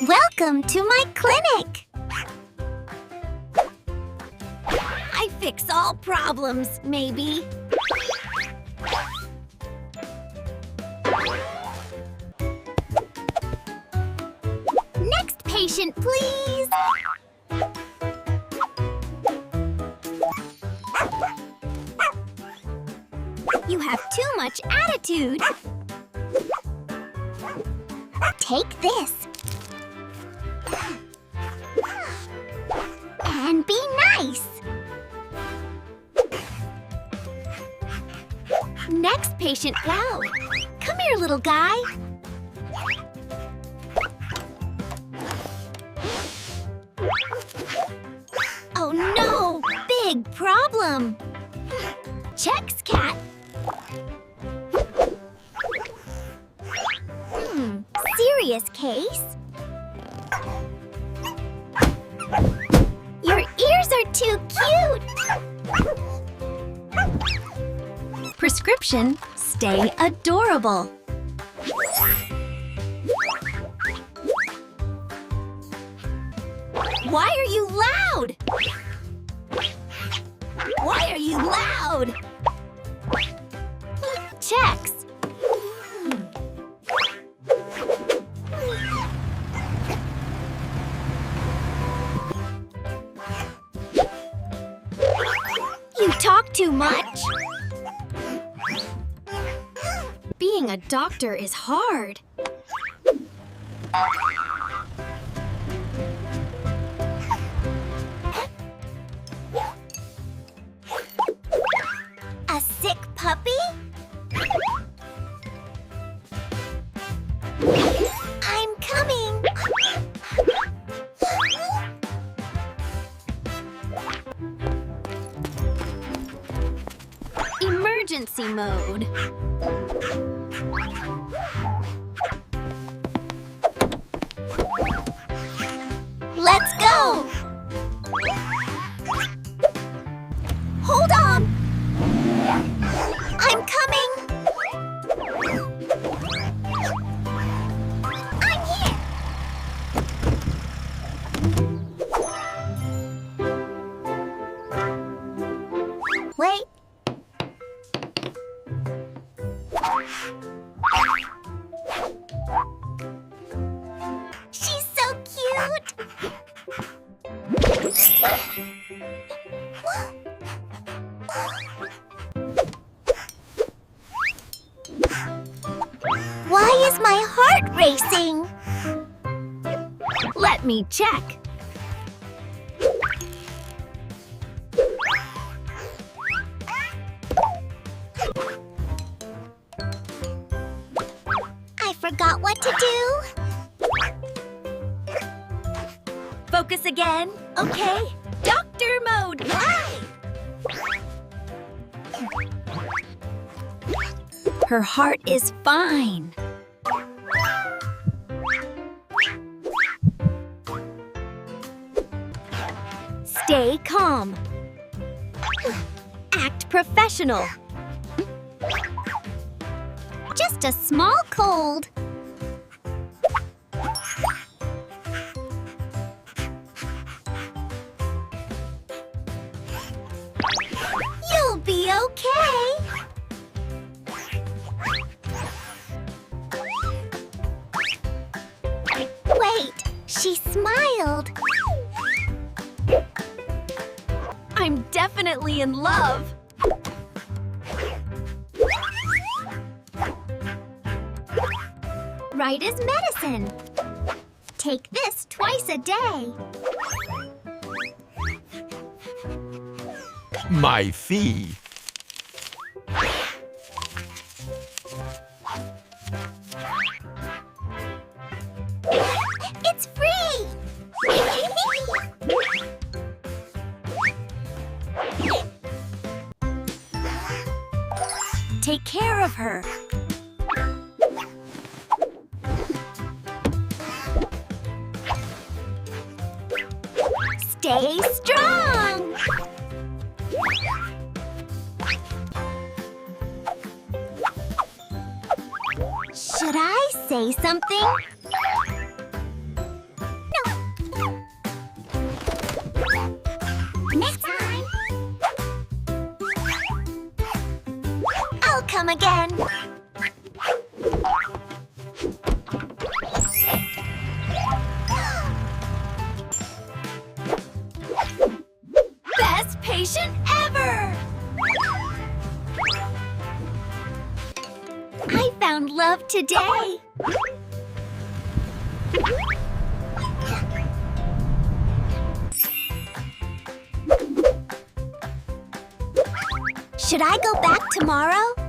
Welcome to my clinic! I fix all problems, maybe. Next patient, please! You have too much attitude. Take this. And be nice. Next patient, wow. Come here, little guy. Oh no, big problem. Checks, cat. Serious case. Your ears are too cute. Prescription, stay adorable. Why are you loud? Why are you loud? Checks. You talk too much. Being a doctor is hard. A sick puppy? I'm coming. Emergency mode. Let's go! Hold on! I'm coming! I'm here! Wait. She's so cute! Why is my heart racing? Let me check. I forgot what to do. Focus again. Okay. Doctor mode. Aye. Her heart is fine. Stay calm. Act professional. Just a small cold. You'll be okay. Wait, she smiled. I'm definitely in love. Right as medicine. Take this twice a day. My fee. It's free! Take care of her. Stay strong! Should I say something? come again. Best patient ever! I found love today. Should I go back tomorrow?